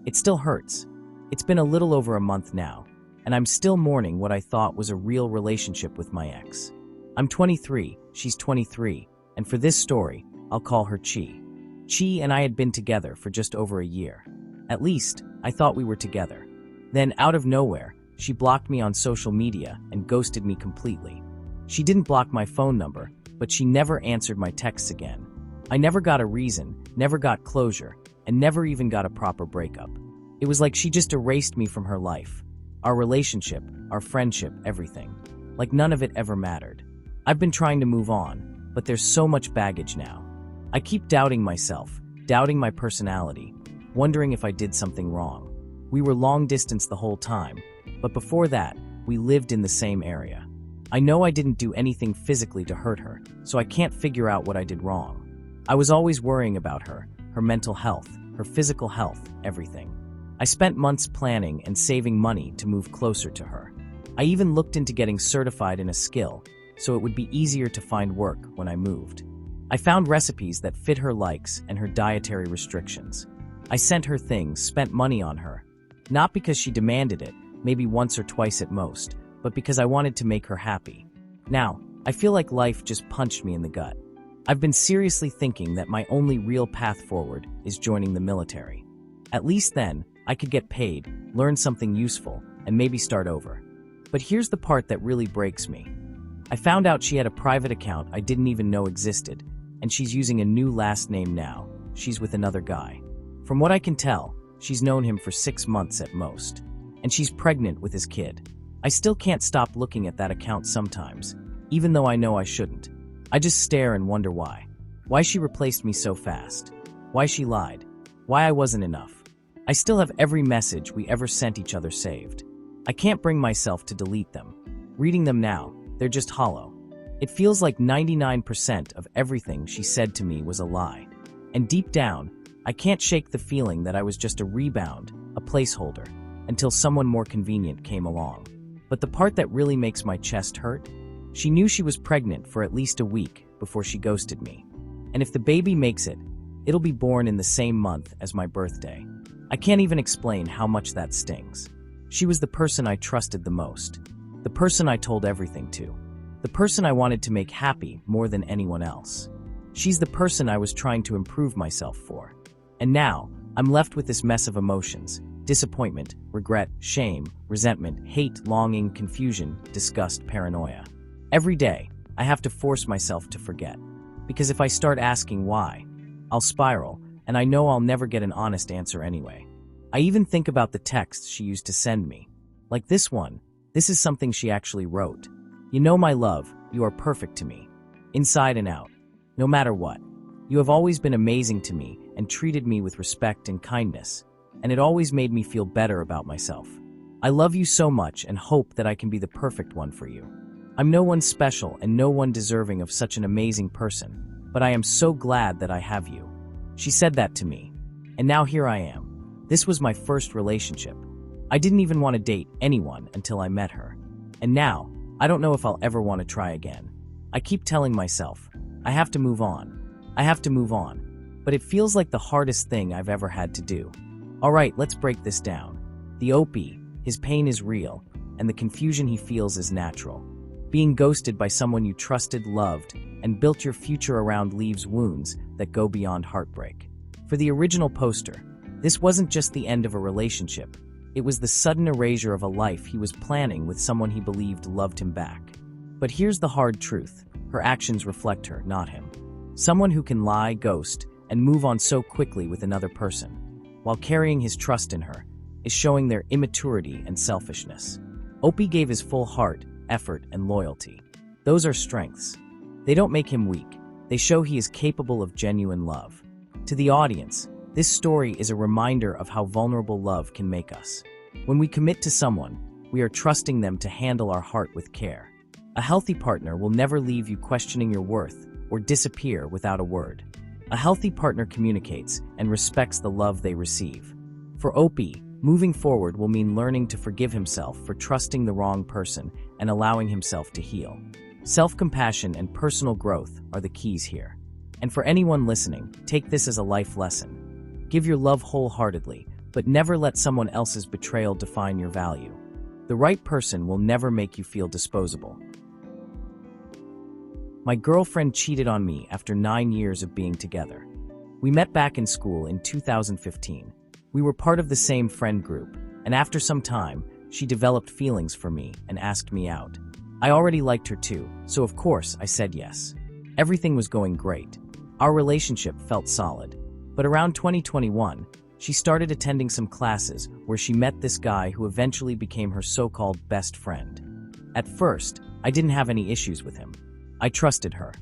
It still hurts. It's been a little over a month now, and I'm still mourning what I thought was a real relationship with my ex. I'm 23, she's 23, and for this story, I'll call her Chi. Chi and I had been together for just over a year. At least, I thought we were together. Then, out of nowhere, she blocked me on social media and ghosted me completely. She didn't block my phone number, but she never answered my texts again. I never got a reason, never got closure, and never even got a proper breakup. It was like she just erased me from her life. Our relationship, our friendship, everything. Like none of it ever mattered. I've been trying to move on, but there's so much baggage now. I keep doubting myself, doubting my personality, wondering if I did something wrong. We were long distance the whole time, but before that, we lived in the same area. I know I didn't do anything physically to hurt her, so I can't figure out what I did wrong. I was always worrying about her mental health, her physical health, everything. I spent months planning and saving money to move closer to her. I even looked into getting certified in a skill, so it would be easier to find work when I moved. I found recipes that fit her likes and her dietary restrictions. I sent her things, spent money on her. Not because she demanded it, maybe once or twice at most, but because I wanted to make her happy. Now, I feel like life just punched me in the gut. I've been seriously thinking that my only real path forward is joining the military. At least then, I could get paid, learn something useful, and maybe start over. But here's the part that really breaks me. I found out she had a private account I didn't even know existed, and she's using a new last name now. She's with another guy. From what I can tell, she's known him for 6 months at most. And she's pregnant with his kid. I still can't stop looking at that account sometimes, even though I know I shouldn't. I just stare and wonder why. Why she replaced me so fast. Why she lied. Why I wasn't enough. I still have every message we ever sent each other saved. I can't bring myself to delete them. Reading them now, they're just hollow. It feels like 99% of everything she said to me was a lie. And deep down, I can't shake the feeling that I was just a rebound, a placeholder, until someone more convenient came along. But the part that really makes my chest hurt? She knew she was pregnant for at least a week before she ghosted me. And if the baby makes it, it'll be born in the same month as my birthday. I can't even explain how much that stings. She was the person I trusted the most. The person I told everything to. The person I wanted to make happy more than anyone else. She's the person I was trying to improve myself for. And now, I'm left with this mess of emotions. Disappointment, regret, shame, resentment, hate, longing, confusion, disgust, paranoia. Every day, I have to force myself to forget. Because if I start asking why, I'll spiral, and I know I'll never get an honest answer anyway. I even think about the texts she used to send me. Like this one, this is something she actually wrote. You know my love, you are perfect to me. Inside and out. No matter what. You have always been amazing to me and treated me with respect and kindness. And it always made me feel better about myself. I love you so much and hope that I can be the perfect one for you. I'm no one special and no one deserving of such an amazing person, but I am so glad that I have you. She said that to me. And now here I am. This was my first relationship. I didn't even want to date anyone until I met her. And now, I don't know if I'll ever want to try again. I keep telling myself, I have to move on. I have to move on. But it feels like the hardest thing I've ever had to do. Alright, let's break this down. The OP, his pain is real, and the confusion he feels is natural. Being ghosted by someone you trusted, loved, and built your future around leaves wounds that go beyond heartbreak. For the original poster, this wasn't just the end of a relationship. It was the sudden erasure of a life he was planning with someone he believed loved him back. But here's the hard truth. Her actions reflect her, not him. Someone who can lie, ghost, and move on so quickly with another person, while carrying his trust in her, is showing their immaturity and selfishness. Opie gave his full heart, effort, and loyalty. Those are strengths. They don't make him weak. They show he is capable of genuine love. To the audience, this story is a reminder of how vulnerable love can make us. When we commit to someone, we are trusting them to handle our heart with care. A healthy partner will never leave you questioning your worth or disappear without a word. A healthy partner communicates and respects the love they receive. For Opie, moving forward will mean learning to forgive himself for trusting the wrong person and allowing himself to heal. Self-compassion and personal growth are the keys here. And for anyone listening, take this as a life lesson. Give your love wholeheartedly, but never let someone else's betrayal define your value. The right person will never make you feel disposable. My girlfriend cheated on me after 9 years of being together. We met back in school in 2015. We were part of the same friend group, and after some time, she developed feelings for me and asked me out. I already liked her too, so of course I said yes. Everything was going great. Our relationship felt solid. But around 2021, she started attending some classes where she met this guy who eventually became her so-called best friend. At first, I didn't have any issues with him. I trusted her.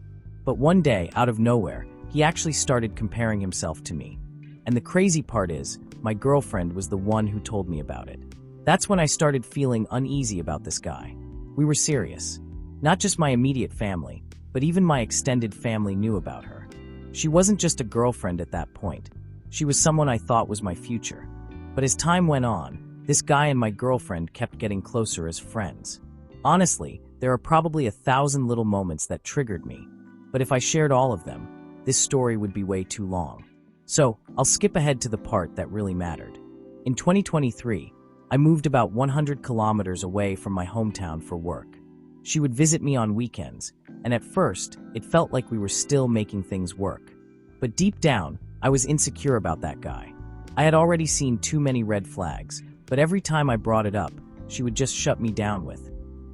But one day, out of nowhere, he actually started comparing himself to me. And the crazy part is, my girlfriend was the one who told me about it. That's when I started feeling uneasy about this guy. We were serious. Not just my immediate family, but even my extended family knew about her. She wasn't just a girlfriend at that point. She was someone I thought was my future. But as time went on, this guy and my girlfriend kept getting closer as friends. Honestly, there are probably 1,000 little moments that triggered me. But if I shared all of them, this story would be way too long. So, I'll skip ahead to the part that really mattered. In 2023, I moved about 100 kilometers away from my hometown for work. She would visit me on weekends, and at first, it felt like we were still making things work. But deep down, I was insecure about that guy. I had already seen too many red flags, but every time I brought it up, she would just shut me down with,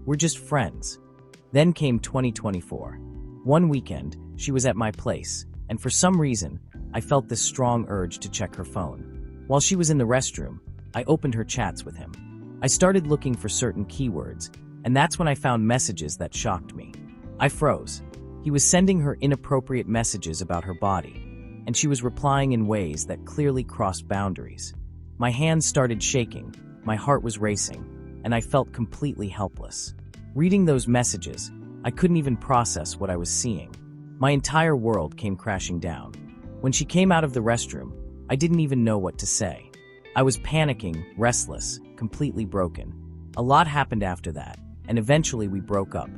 "We're just friends." Then came 2024. One weekend, she was at my place, and for some reason, I felt this strong urge to check her phone. While she was in the restroom, I opened her chats with him. I started looking for certain keywords, and that's when I found messages that shocked me. I froze. He was sending her inappropriate messages about her body, and she was replying in ways that clearly crossed boundaries. My hands started shaking, my heart was racing, and I felt completely helpless. Reading those messages, I couldn't even process what I was seeing. My entire world came crashing down. When she came out of the restroom, I didn't even know what to say. I was panicking, restless, completely broken. A lot happened after that, and eventually we broke up.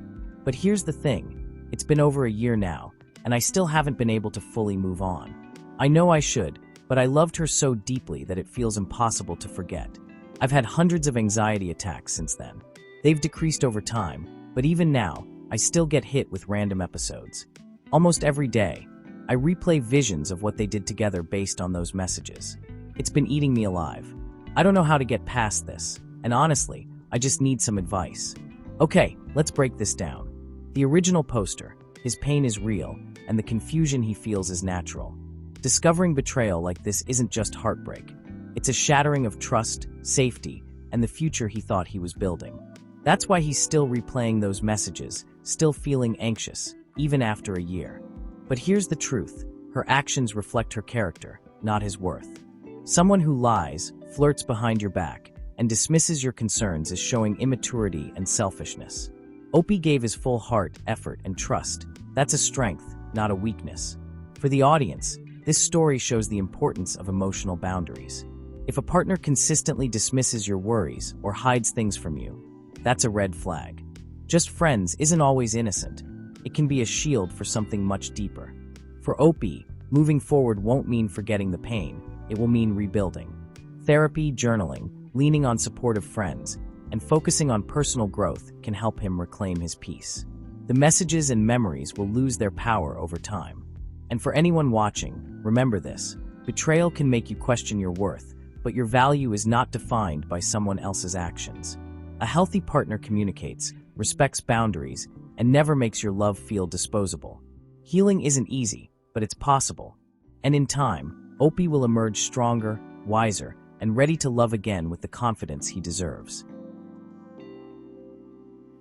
But here's the thing, it's been over a year now, and I still haven't been able to fully move on. I know I should, but I loved her so deeply that it feels impossible to forget. I've had hundreds of anxiety attacks since then. They've decreased over time, but even now, I still get hit with random episodes. Almost every day, I replay visions of what they did together based on those messages. It's been eating me alive. I don't know how to get past this, and honestly, I just need some advice. Okay, let's break this down. The original poster, his pain is real, and the confusion he feels is natural. Discovering betrayal like this isn't just heartbreak. It's a shattering of trust, safety, and the future he thought he was building. That's why he's still replaying those messages, still feeling anxious, even after a year. But here's the truth, her actions reflect her character, not his worth. Someone who lies, flirts behind your back, and dismisses your concerns is showing immaturity and selfishness. Opie gave his full heart, effort, and trust. That's a strength, not a weakness. For the audience, this story shows the importance of emotional boundaries. If a partner consistently dismisses your worries or hides things from you, that's a red flag. Just friends isn't always innocent. It can be a shield for something much deeper. For Opie, moving forward won't mean forgetting the pain. It will mean rebuilding. Therapy, journaling, leaning on supportive friends, and focusing on personal growth can help him reclaim his peace. The messages and memories will lose their power over time. And for anyone watching, remember this: betrayal can make you question your worth, but your value is not defined by someone else's actions. A healthy partner communicates, respects boundaries, and never makes your love feel disposable. Healing isn't easy, but it's possible. And in time, Opie will emerge stronger, wiser, and ready to love again with the confidence he deserves.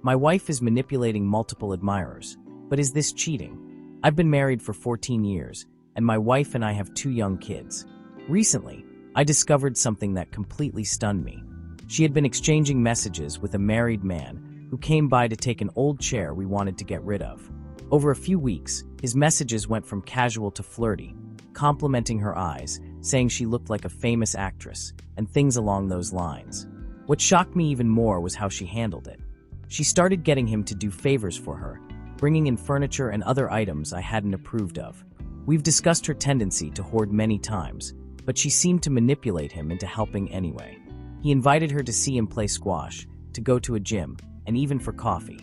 My wife is manipulating multiple admirers, but is this cheating? I've been married for 14 years, and my wife and I have 2 young kids. Recently, I discovered something that completely stunned me. She had been exchanging messages with a married man who came by to take an old chair we wanted to get rid of. Over a few weeks, his messages went from casual to flirty, complimenting her eyes, saying she looked like a famous actress, and things along those lines. What shocked me even more was how she handled it. She started getting him to do favors for her, bringing in furniture and other items I hadn't approved of. We've discussed her tendency to hoard many times, but she seemed to manipulate him into helping anyway. He invited her to see him play squash, to go to a gym, and even for coffee.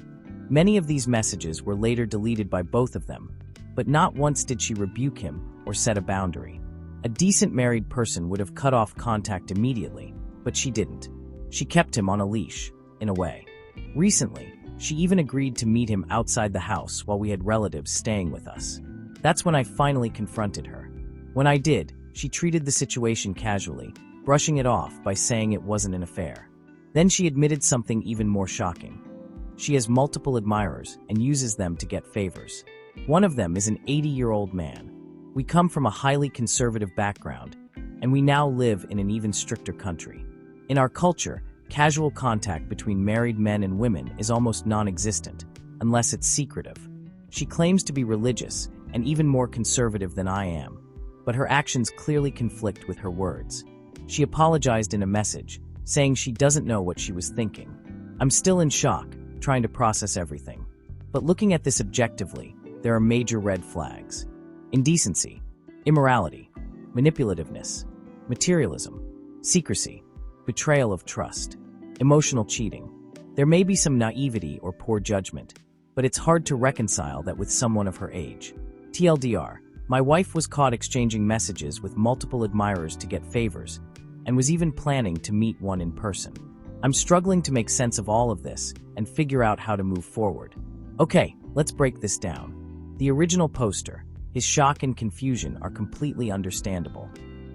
Many of these messages were later deleted by both of them, but not once did she rebuke him or set a boundary. A decent married person would have cut off contact immediately, but she didn't. She kept him on a leash, in a way. Recently, she even agreed to meet him outside the house while we had relatives staying with us. That's when I finally confronted her. When I did, she treated the situation casually, brushing it off by saying it wasn't an affair. Then she admitted something even more shocking. She has multiple admirers and uses them to get favors. One of them is an 80-year-old man. We come from a highly conservative background, and we now live in an even stricter country. In our culture, casual contact between married men and women is almost non-existent, unless it's secretive. She claims to be religious and even more conservative than I am, but her actions clearly conflict with her words. She apologized in a message, saying she doesn't know what she was thinking. I'm still in shock, trying to process everything. But looking at this objectively, there are major red flags. Indecency, immorality, manipulativeness, materialism, secrecy, betrayal of trust, emotional cheating. There may be some naivety or poor judgment, but it's hard to reconcile that with someone of her age. TLDR, my wife was caught exchanging messages with multiple admirers to get favors, and was even planning to meet one in person. I'm struggling to make sense of all of this and figure out how to move forward. Okay, let's break this down. The original poster, his shock and confusion are completely understandable.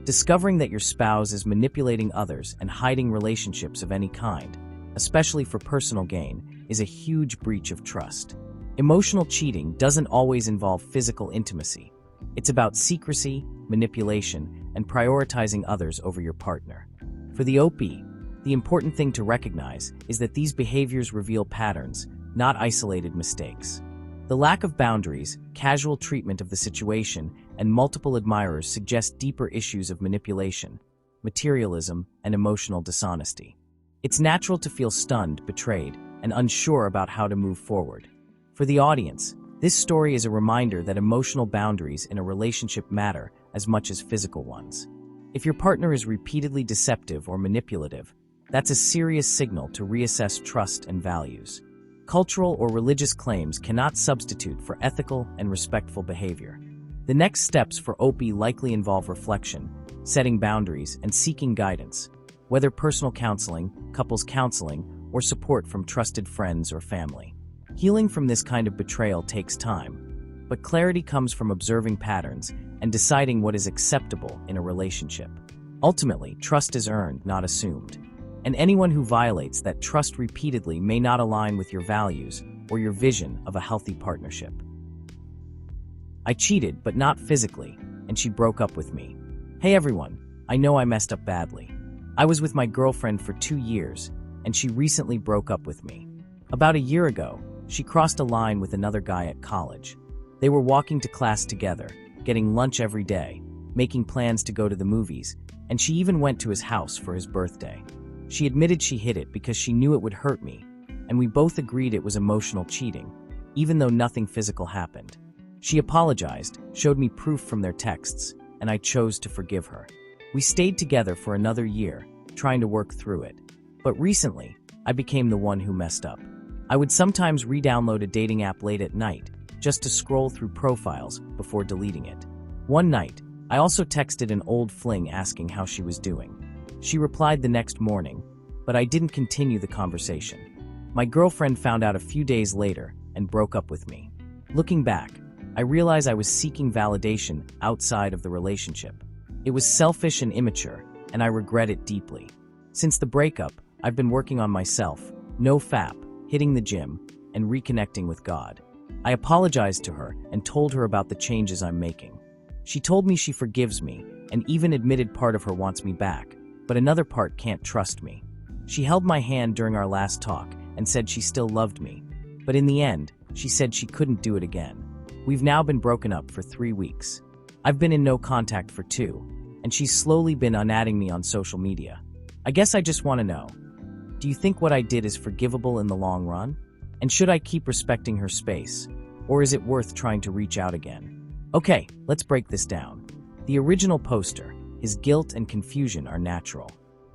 Discovering that your spouse is manipulating others and hiding relationships of any kind, especially for personal gain, is a huge breach of trust. Emotional cheating doesn't always involve physical intimacy. It's about secrecy, manipulation, and prioritizing others over your partner. For the OP, the important thing to recognize is that these behaviors reveal patterns, not isolated mistakes. The lack of boundaries, casual treatment of the situation, and multiple admirers suggest deeper issues of manipulation, materialism, and emotional dishonesty. It's natural to feel stunned, betrayed, and unsure about how to move forward. For the audience, this story is a reminder that emotional boundaries in a relationship matter as much as physical ones. If your partner is repeatedly deceptive or manipulative, that's a serious signal to reassess trust and values. Cultural or religious claims cannot substitute for ethical and respectful behavior. The next steps for OP likely involve reflection, setting boundaries, and seeking guidance, whether personal counseling, couples counseling, or support from trusted friends or family. Healing from this kind of betrayal takes time, but clarity comes from observing patterns and deciding what is acceptable in a relationship. Ultimately, trust is earned, not assumed. And anyone who violates that trust repeatedly may not align with your values or your vision of a healthy partnership. I cheated, but not physically, and she broke up with me. Hey everyone, I know I messed up badly. I was with my girlfriend for 2 years, and she recently broke up with me. About a year ago, she crossed a line with another guy at college. They were walking to class together, getting lunch every day, making plans to go to the movies, and she even went to his house for his birthday. She admitted she hid it because she knew it would hurt me, and we both agreed it was emotional cheating, even though nothing physical happened. She apologized, showed me proof from their texts, and I chose to forgive her. We stayed together for another year, trying to work through it. But recently, I became the one who messed up. I would sometimes re-download a dating app late at night, just to scroll through profiles before deleting it. One night, I also texted an old fling asking how she was doing. She replied the next morning, but I didn't continue the conversation. My girlfriend found out a few days later and broke up with me. Looking back, I realized I was seeking validation outside of the relationship. It was selfish and immature, and I regret it deeply. Since the breakup, I've been working on myself, no FAP, hitting the gym, and reconnecting with God. I apologized to her and told her about the changes I'm making. She told me she forgives me and even admitted part of her wants me back, but another part can't trust me. She held my hand during our last talk and said she still loved me, but in the end, she said she couldn't do it again. We've now been broken up for 3 weeks. I've been in no contact for 2, and she's slowly been unadding me on social media. I guess I just want to know, do you think what I did is forgivable in the long run? And should I keep respecting her space, or is it worth trying to reach out again? Okay, let's break this down. The original poster, his guilt and confusion are natural.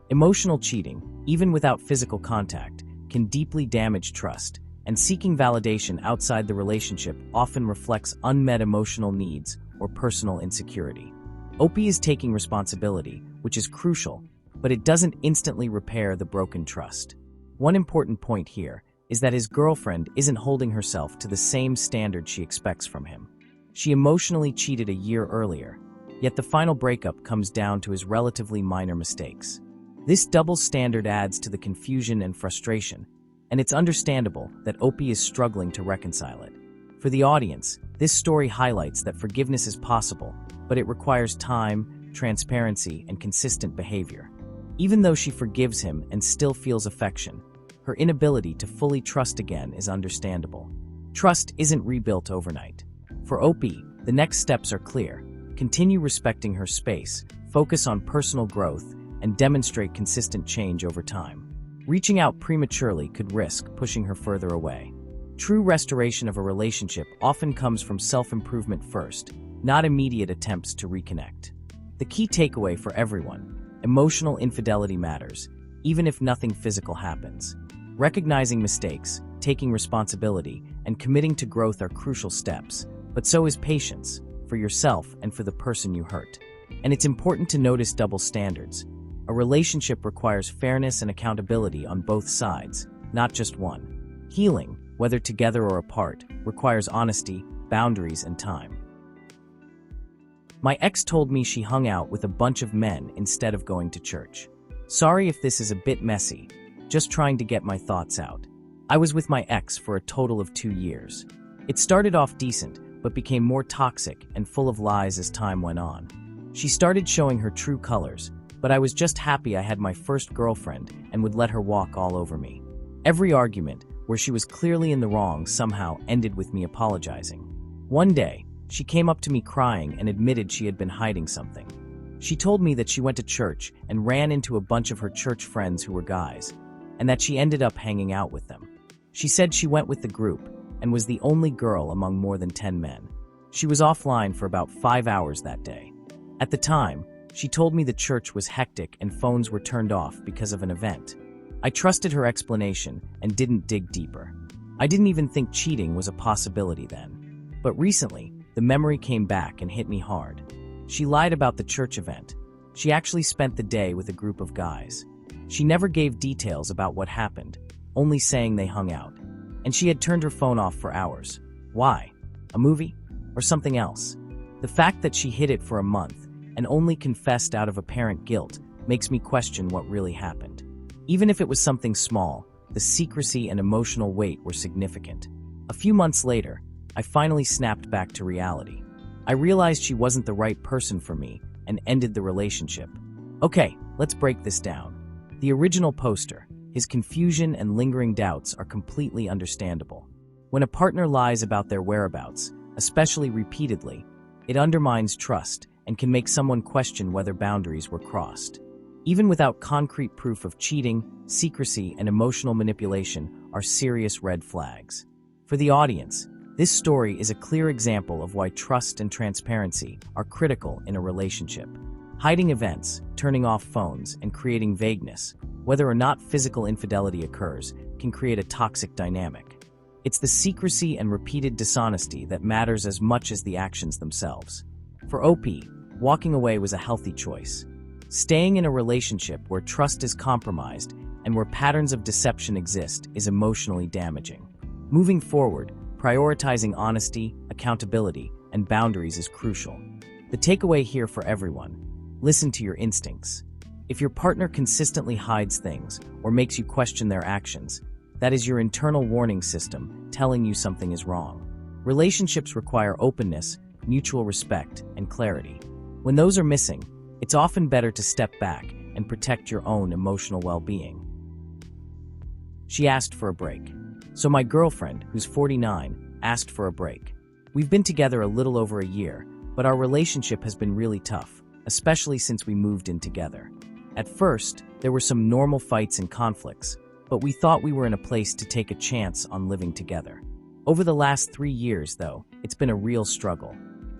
Emotional cheating, even without physical contact, can deeply damage trust, and seeking validation outside the relationship often reflects unmet emotional needs or personal insecurity. Opie is taking responsibility, which is crucial, but it doesn't instantly repair the broken trust. One important point here is that his girlfriend isn't holding herself to the same standard she expects from him. She emotionally cheated a year earlier, yet the final breakup comes down to his relatively minor mistakes. This double standard adds to the confusion and frustration, and it's understandable that Opie is struggling to reconcile it. For the audience, this story highlights that forgiveness is possible, but it requires time, transparency, and consistent behavior. Even though she forgives him and still feels affection, her inability to fully trust again is understandable. Trust isn't rebuilt overnight. For Opie, the next steps are clear. Continue respecting her space, focus on personal growth, and demonstrate consistent change over time. Reaching out prematurely could risk pushing her further away. True restoration of a relationship often comes from self-improvement first, not immediate attempts to reconnect. The key takeaway for everyone: emotional infidelity matters, even if nothing physical happens. Recognizing mistakes, taking responsibility, and committing to growth are crucial steps, but so is patience, for yourself and for the person you hurt. And it's important to notice double standards. A relationship requires fairness and accountability on both sides, not just one. Healing, whether together or apart, requires honesty, boundaries, and time. My ex told me she hung out with a bunch of men instead of going to church. Sorry if this is a bit messy, just trying to get my thoughts out. I was with my ex for a total of 2 years. It started off decent, but became more toxic and full of lies as time went on. She started showing her true colors, but I was just happy I had my first girlfriend and would let her walk all over me. Every argument, where she was clearly in the wrong, somehow ended with me apologizing. One day, she came up to me crying and admitted she had been hiding something. She told me that she went to church and ran into a bunch of her church friends who were guys, and that she ended up hanging out with them. She said she went with the group and was the only girl among more than 10 men. She was offline for about 5 hours that day. At the time, she told me the church was hectic and phones were turned off because of an event. I trusted her explanation and didn't dig deeper. I didn't even think cheating was a possibility then. But recently, the memory came back and hit me hard. She lied about the church event. She actually spent the day with a group of guys. She never gave details about what happened, only saying they hung out. And she had turned her phone off for hours. Why? A movie? Or something else? The fact that she hid it for a month and only confessed out of apparent guilt makes me question what really happened. Even if it was something small, the secrecy and emotional weight were significant. A few months later, I finally snapped back to reality. I realized she wasn't the right person for me and ended the relationship. Okay, let's break this down. The original poster, his confusion and lingering doubts are completely understandable. When a partner lies about their whereabouts, especially repeatedly, it undermines trust and can make someone question whether boundaries were crossed. Even without concrete proof of cheating, secrecy and emotional manipulation are serious red flags. For the audience, this story is a clear example of why trust and transparency are critical in a relationship. Hiding events, turning off phones, and creating vagueness, whether or not physical infidelity occurs, can create a toxic dynamic. It's the secrecy and repeated dishonesty that matters as much as the actions themselves. For OP, walking away was a healthy choice. Staying in a relationship where trust is compromised and where patterns of deception exist is emotionally damaging. Moving forward, prioritizing honesty, accountability, and boundaries is crucial. The takeaway here for everyone: listen to your instincts. If your partner consistently hides things or makes you question their actions, that is your internal warning system telling you something is wrong. Relationships require openness, mutual respect, and clarity. When those are missing, it's often better to step back and protect your own emotional well-being. She asked for a break. So my girlfriend, who's 49, asked for a break. We've been together a little over a year, but our relationship has been really tough, especially since we moved in together. At first, there were some normal fights and conflicts, but we thought we were in a place to take a chance on living together. Over the last 3 years, though, it's been a real struggle.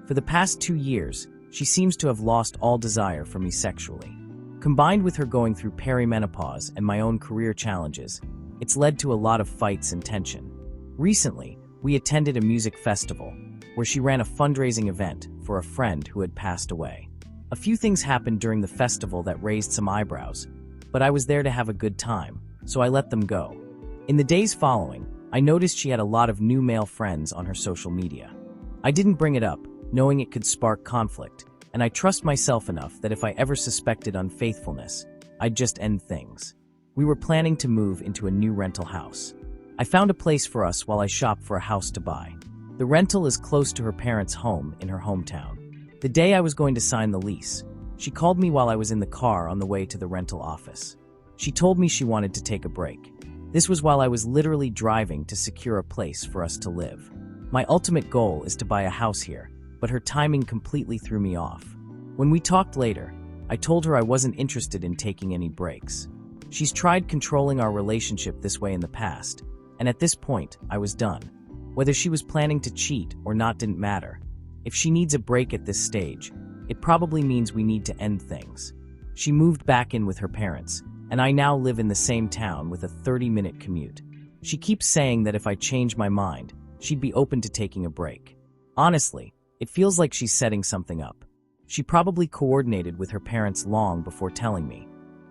For the past 2 years, She seems to have lost all desire for me sexually. Combined with her going through perimenopause and my own career challenges, it's led to a lot of fights and tension. Recently, we attended a music festival where she ran a fundraising event for a friend who had passed away. A few things happened during the festival that raised some eyebrows, but I was there to have a good time, so I let them go. In the days following, I noticed she had a lot of new male friends on her social media. I didn't bring it up, knowing it could spark conflict, and I trust myself enough that if I ever suspected unfaithfulness, I'd just end things. We were planning to move into a new rental house. I found a place for us while I shopped for a house to buy. The rental is close to her parents' home in her hometown. The day I was going to sign the lease, she called me while I was in the car on the way to the rental office. She told me she wanted to take a break. This was while I was literally driving to secure a place for us to live. My ultimate goal is to buy a house here, but her timing completely threw me off. When we talked later, I told her I wasn't interested in taking any breaks. She's tried controlling our relationship this way in the past, and at this point, I was done. Whether she was planning to cheat or not didn't matter. If she needs a break at this stage, it probably means we need to end things. She moved back in with her parents, and I now live in the same town with a 30-minute commute. She keeps saying that if I change my mind, she'd be open to taking a break. Honestly, it feels like she's setting something up. She probably coordinated with her parents long before telling me,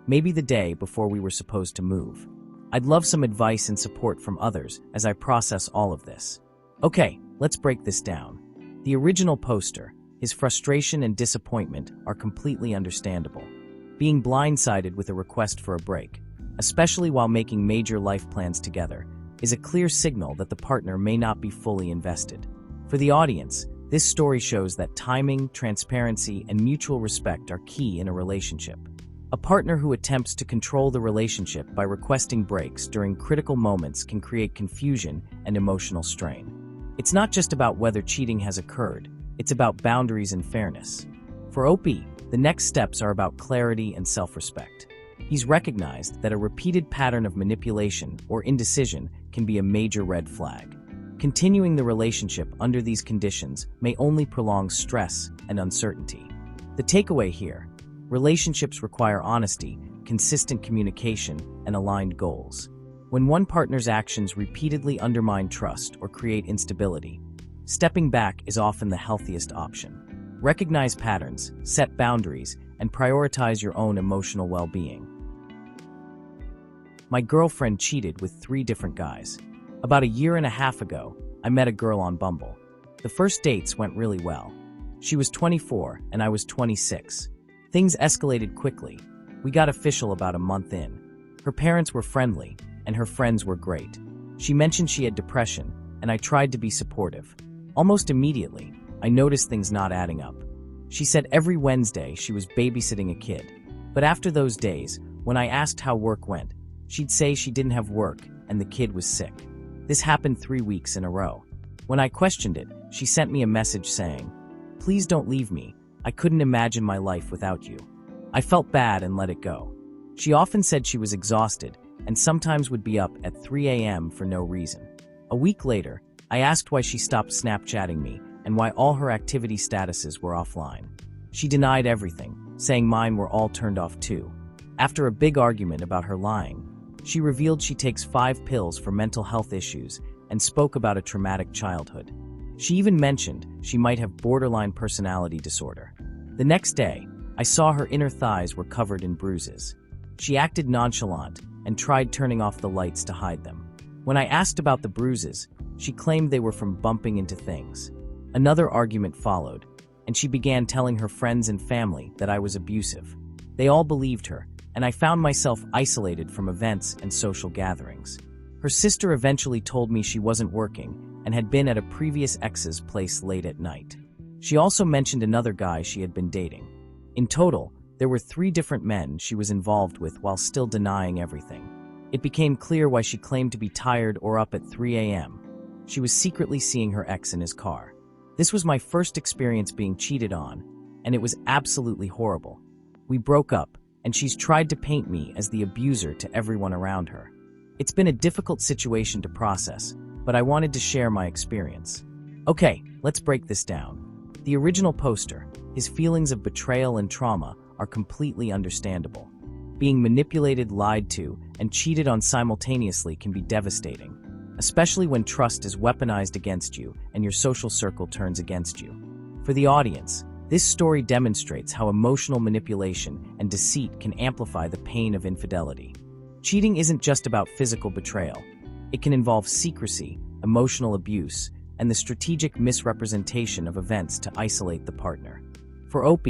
maybe the day before we were supposed to move. I'd love some advice and support from others as I process all of this. Okay, let's break this down. The original poster, his frustration and disappointment are completely understandable. Being blindsided with a request for a break, especially while making major life plans together, is a clear signal that the partner may not be fully invested. For the audience, this story shows that timing, transparency, and mutual respect are key in a relationship. A partner who attempts to control the relationship by requesting breaks during critical moments can create confusion and emotional strain. It's not just about whether cheating has occurred, it's about boundaries and fairness. For Opie, the next steps are about clarity and self-respect. He's recognized that a repeated pattern of manipulation or indecision can be a major red flag. Continuing the relationship under these conditions may only prolong stress and uncertainty. The takeaway here: relationships require honesty, consistent communication, and aligned goals. When one partner's actions repeatedly undermine trust or create instability, stepping back is often the healthiest option. Recognize patterns, set boundaries, and prioritize your own emotional well-being. My girlfriend cheated with 3 different guys. About a year and a half ago, I met a girl on Bumble. The first dates went really well. She was 24 and I was 26. Things escalated quickly. We got official about a month in. Her parents were friendly, and her friends were great. She mentioned she had depression, and I tried to be supportive. Almost immediately, I noticed things not adding up. She said every Wednesday she was babysitting a kid. But after those days, when I asked how work went, she'd say she didn't have work and the kid was sick. This happened 3 weeks in a row. When I questioned it, she sent me a message saying, "Please don't leave me. I couldn't imagine my life without you." I felt bad and let it go. She often said she was exhausted and sometimes would be up at 3 a.m. for no reason. A week later, I asked why she stopped Snapchatting me and why all her activity statuses were offline. She denied everything, saying mine were all turned off too. After a big argument about her lying, she revealed she takes 5 pills for mental health issues and spoke about a traumatic childhood. She even mentioned she might have borderline personality disorder. The next day, I saw her inner thighs were covered in bruises. She acted nonchalant and tried turning off the lights to hide them. When I asked about the bruises, she claimed they were from bumping into things. Another argument followed, and she began telling her friends and family that I was abusive. They all believed her, and I found myself isolated from events and social gatherings. Her sister eventually told me she wasn't working and had been at a previous ex's place late at night. She also mentioned another guy she had been dating. In total, there were 3 different men she was involved with while still denying everything. It became clear why she claimed to be tired or up at 3 a.m. She was secretly seeing her ex in his car. This was my first experience being cheated on, and it was absolutely horrible. We broke up, and she's tried to paint me as the abuser to everyone around her. It's been a difficult situation to process, but I wanted to share my experience. Okay, let's break this down. The original poster, His feelings of betrayal and trauma are completely understandable. Being manipulated, lied to, and cheated on simultaneously can be devastating, especially when trust is weaponized against you and your social circle turns against you. For the audience, this story demonstrates how emotional manipulation and deceit can amplify the pain of infidelity. Cheating isn't just about physical betrayal. It can involve secrecy, emotional abuse, and the strategic misrepresentation of events to isolate the partner. For OP,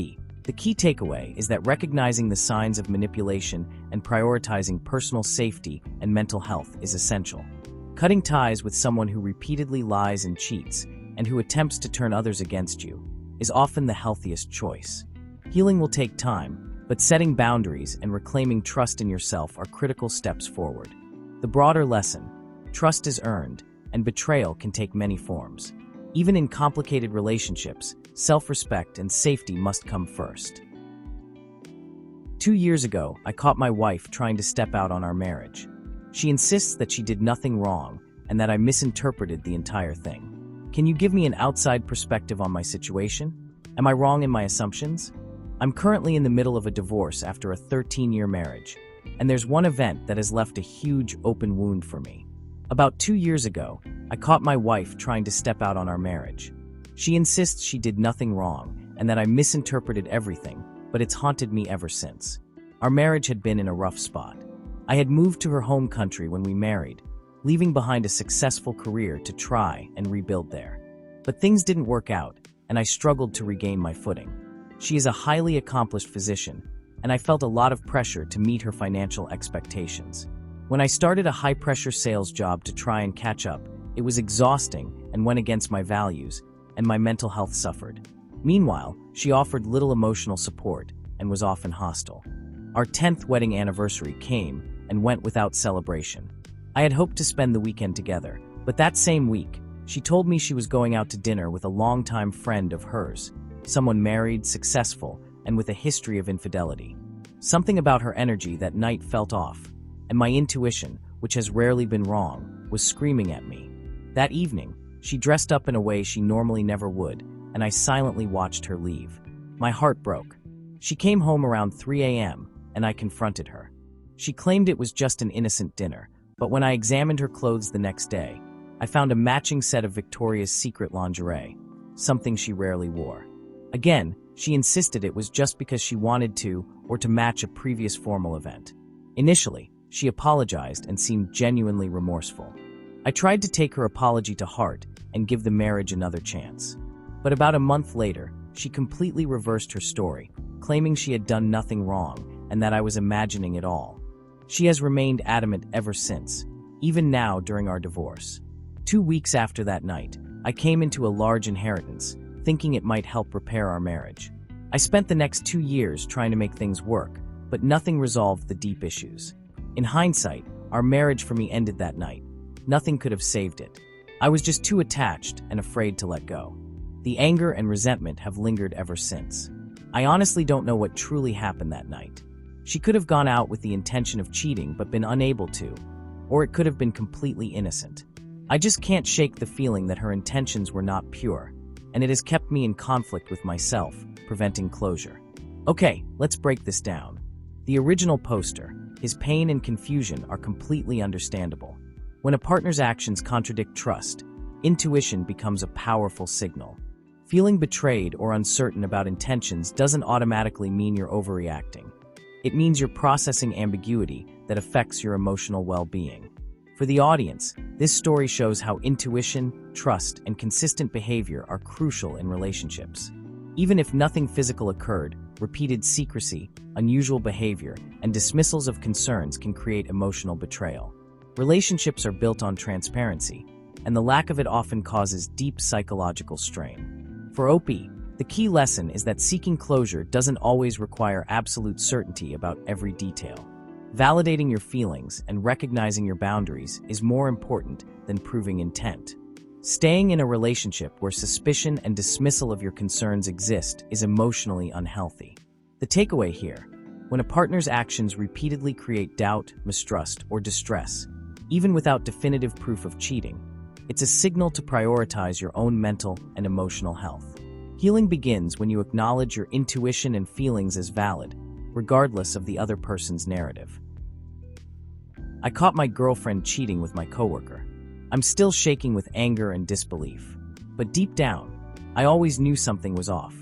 the key takeaway is that recognizing the signs of manipulation and prioritizing personal safety and mental health is essential. Cutting ties with someone who repeatedly lies and cheats, and who attempts to turn others against you, is often the healthiest choice. Healing will take time, but setting boundaries and reclaiming trust in yourself are critical steps forward. The broader lesson: trust is earned, and betrayal can take many forms. Even in complicated relationships, self-respect and safety must come first. 2 years ago, I caught my wife trying to step out on our marriage. She insists that she did nothing wrong and that I misinterpreted the entire thing. Can you give me an outside perspective on my situation? Am I wrong in my assumptions? I'm currently in the middle of a divorce after a 13-year marriage, and there's one event that has left a huge open wound for me. About 2 years ago, I caught my wife trying to step out on our marriage. She insists she did nothing wrong and that I misinterpreted everything, but it's haunted me ever since. Our marriage had been in a rough spot. I had moved to her home country when we married, leaving behind a successful career to try and rebuild there. But things didn't work out, and I struggled to regain my footing. She is a highly accomplished physician, and I felt a lot of pressure to meet her financial expectations. When I started a high-pressure sales job to try and catch up, it was exhausting and went against my values, and my mental health suffered. Meanwhile, she offered little emotional support and was often hostile. Our 10th wedding anniversary came and went without celebration. I had hoped to spend the weekend together, but that same week, she told me she was going out to dinner with a longtime friend of hers, someone married, successful, and with a history of infidelity. Something about her energy that night felt off, and my intuition, which has rarely been wrong, was screaming at me. That evening, she dressed up in a way she normally never would, and I silently watched her leave. My heart broke. She came home around 3 a.m., and I confronted her. She claimed it was just an innocent dinner, but when I examined her clothes the next day, I found a matching set of Victoria's Secret lingerie, something she rarely wore. Again, she insisted it was just because she wanted to or to match a previous formal event. Initially, she apologized and seemed genuinely remorseful. I tried to take her apology to heart and give the marriage another chance. But about a month later, she completely reversed her story, claiming she had done nothing wrong and that I was imagining it all. She has remained adamant ever since, even now during our divorce. 2 weeks after that night, I came into a large inheritance, thinking it might help repair our marriage. I spent the next 2 years trying to make things work, but nothing resolved the deep issues. In hindsight, our marriage for me ended that night. Nothing could have saved it. I was just too attached and afraid to let go. The anger and resentment have lingered ever since. I honestly don't know what truly happened that night. She could have gone out with the intention of cheating but been unable to, or it could have been completely innocent. I just can't shake the feeling that her intentions were not pure, and it has kept me in conflict with myself, preventing closure. Okay, let's break this down. The original poster, his pain and confusion are completely understandable. When a partner's actions contradict trust, intuition becomes a powerful signal. Feeling betrayed or uncertain about intentions doesn't automatically mean you're overreacting. It means you're processing ambiguity that affects your emotional well-being. For the audience, this story shows how intuition, trust, and consistent behavior are crucial in relationships. Even if nothing physical occurred, repeated secrecy, unusual behavior, and dismissals of concerns can create emotional betrayal. Relationships are built on transparency, and the lack of it often causes deep psychological strain. For OP, the key lesson is that seeking closure doesn't always require absolute certainty about every detail. Validating your feelings and recognizing your boundaries is more important than proving intent. Staying in a relationship where suspicion and dismissal of your concerns exist is emotionally unhealthy. The takeaway here: when a partner's actions repeatedly create doubt, mistrust, or distress, even without definitive proof of cheating, it's a signal to prioritize your own mental and emotional health. Healing begins when you acknowledge your intuition and feelings as valid, regardless of the other person's narrative. I caught my girlfriend cheating with my coworker. I'm still shaking with anger and disbelief. But deep down, I always knew something was off.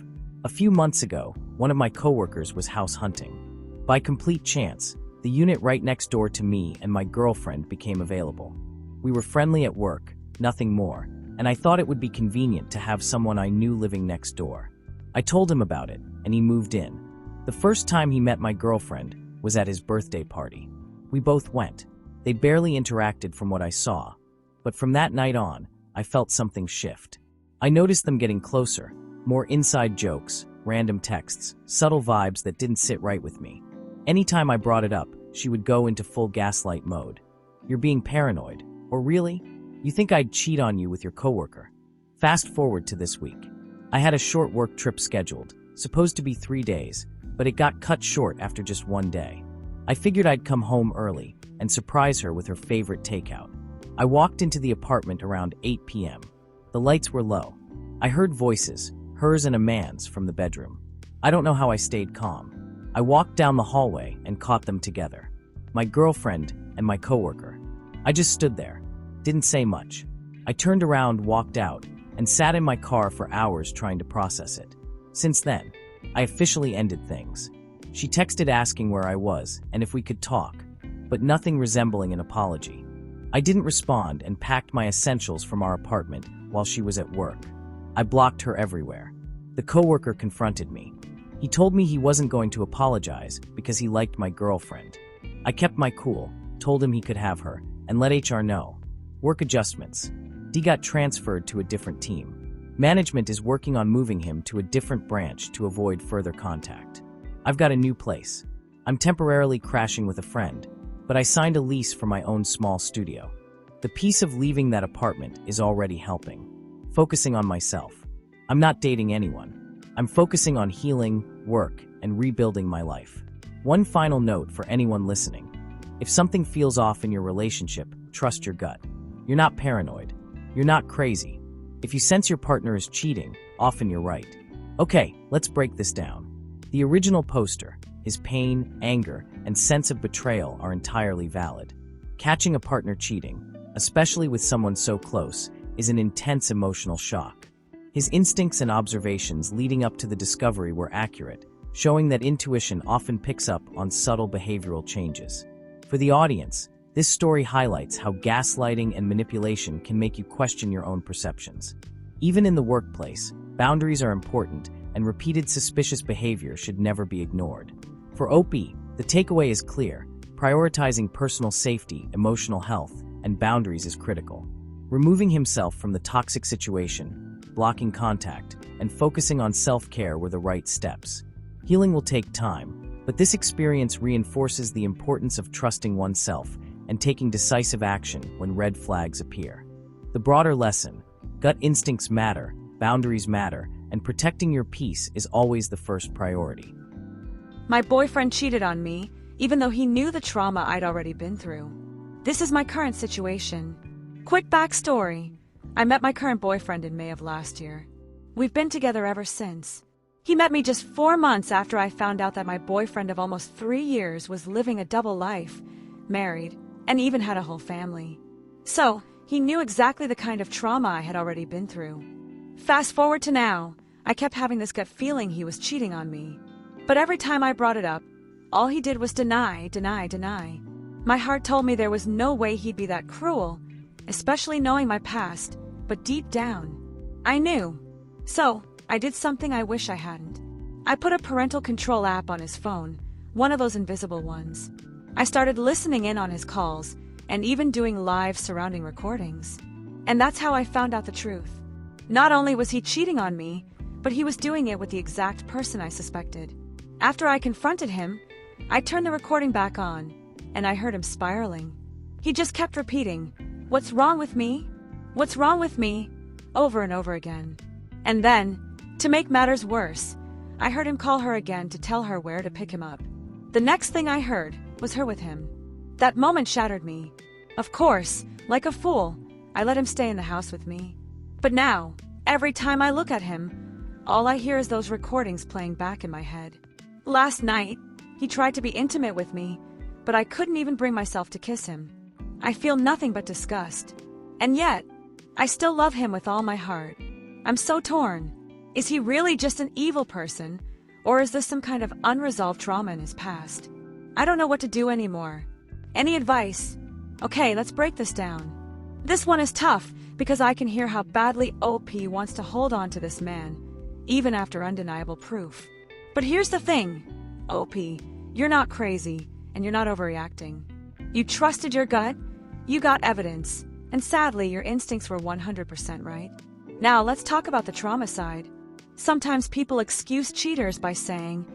A few months ago, one of my coworkers was house hunting. By complete chance, the unit right next door to me and my girlfriend became available. We were friendly at work, nothing more, and I thought it would be convenient to have someone I knew living next door. I told him about it, and he moved in. The first time he met my girlfriend was at his birthday party. We both went. They barely interacted from what I saw, but from that night on, I felt something shift. I noticed them getting closer, more inside jokes, random texts, subtle vibes that didn't sit right with me. Anytime I brought it up, she would go into full gaslight mode. You're being paranoid. Or really? You think I'd cheat on you with your coworker? Fast forward to this week. I had a short work trip scheduled, supposed to be 3 days, but it got cut short after just 1 day. I figured I'd come home early and surprise her with her favorite takeout. I walked into the apartment around 8 p.m. The lights were low. I heard voices, hers and a man's, from the bedroom. I don't know how I stayed calm. I walked down the hallway and caught them together. My girlfriend and my coworker. I just stood there, didn't say much. I turned around, walked out, and sat in my car for hours trying to process it. Since then, I officially ended things. She texted asking where I was and if we could talk, but nothing resembling an apology. I didn't respond and packed my essentials from our apartment while she was at work. I blocked her everywhere. The coworker confronted me. He told me he wasn't going to apologize because he liked my girlfriend. I kept my cool, told him he could have her, and let HR know. Work adjustments. D got transferred to a different team. Management is working on moving him to a different branch to avoid further contact. I've got a new place. I'm temporarily crashing with a friend, but I signed a lease for my own small studio. The peace of leaving that apartment is already helping. Focusing on myself. I'm not dating anyone. I'm focusing on healing, work, and rebuilding my life. One final note for anyone listening. If something feels off in your relationship, trust your gut. You're not paranoid. You're not crazy. If you sense your partner is cheating, often you're right. Okay, let's break this down. The original poster, his pain, anger, and sense of betrayal are entirely valid. Catching a partner cheating, especially with someone so close, is an intense emotional shock. His instincts and observations leading up to the discovery were accurate, showing that intuition often picks up on subtle behavioral changes. For the audience, this story highlights how gaslighting and manipulation can make you question your own perceptions. Even in the workplace, boundaries are important, and repeated suspicious behavior should never be ignored. For OP, the takeaway is clear. Prioritizing personal safety, emotional health, and boundaries is critical. Removing himself from the toxic situation, blocking contact, and focusing on self-care were the right steps. Healing will take time, but this experience reinforces the importance of trusting oneself and taking decisive action when red flags appear. The broader lesson: gut instincts matter, boundaries matter, and protecting your peace is always the first priority. My boyfriend cheated on me, even though he knew the trauma I'd already been through. This is my current situation. Quick backstory. I met my current boyfriend in May of last year. We've been together ever since. He met me just 4 months after I found out that my boyfriend of almost 3 years was living a double life, married, and even had a whole family. So, he knew exactly the kind of trauma I had already been through. Fast forward to now, I kept having this gut feeling he was cheating on me. But every time I brought it up, all he did was deny. My heart told me there was no way he'd be that cruel, especially knowing my past, but deep down, I knew. So, I did something I wish I hadn't. I put a parental control app on his phone, one of those invisible ones. I started listening in on his calls, and even doing live surrounding recordings. And that's how I found out the truth. Not only was he cheating on me, but he was doing it with the exact person I suspected. After I confronted him, I turned the recording back on, and I heard him spiraling. He just kept repeating, "What's wrong with me? What's wrong with me?" over and over again. And then, to make matters worse, I heard him call her again to tell her where to pick him up. The next thing I heard was her with him. That moment shattered me. Of course, like a fool, I let him stay in the house with me. But now, every time I look at him, All I hear is those recordings playing back in my head. Last night, he tried to be intimate with me, but I couldn't even bring myself to kiss him. I feel nothing but disgust. And yet, I still love him with all my heart. I'm so torn. Is he really just an evil person, or is this some kind of unresolved trauma in his past? I don't know what to do anymore. Any advice? Okay, let's break this down. This one is tough because I can hear how badly OP wants to hold on to this man, even after undeniable proof. But here's the thing, OP, you're not crazy and you're not overreacting. You trusted your gut, you got evidence, and sadly your instincts were 100% right. Now let's talk about the trauma side. Sometimes people excuse cheaters by saying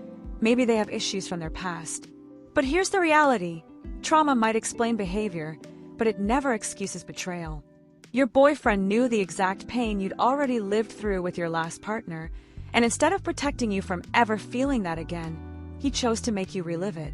maybe they have issues from their past. But here's the reality. Trauma might explain behavior, but it never excuses betrayal. Your boyfriend knew the exact pain you'd already lived through with your last partner, and instead of protecting you from ever feeling that again, he chose to make you relive it.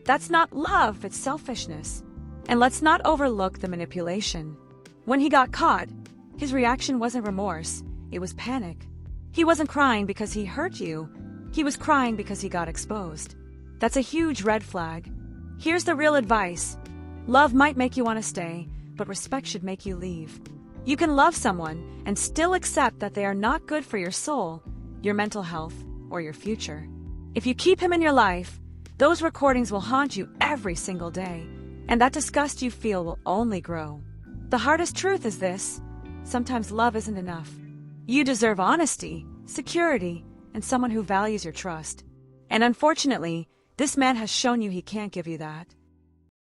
That's not love, it's selfishness. And let's not overlook the manipulation. When he got caught, his reaction wasn't remorse, it was panic. He wasn't crying because he hurt you, he was crying because he got exposed. That's a huge red flag. Here's the real advice. Love might make you want to stay, but respect should make you leave. You can love someone and still accept that they are not good for your soul, your mental health, or your future. If you keep him in your life, those recordings will haunt you every single day, and that disgust you feel will only grow. The hardest truth is this: sometimes love isn't enough. You deserve honesty, security, and someone who values your trust. And unfortunately, this man has shown you he can't give you that.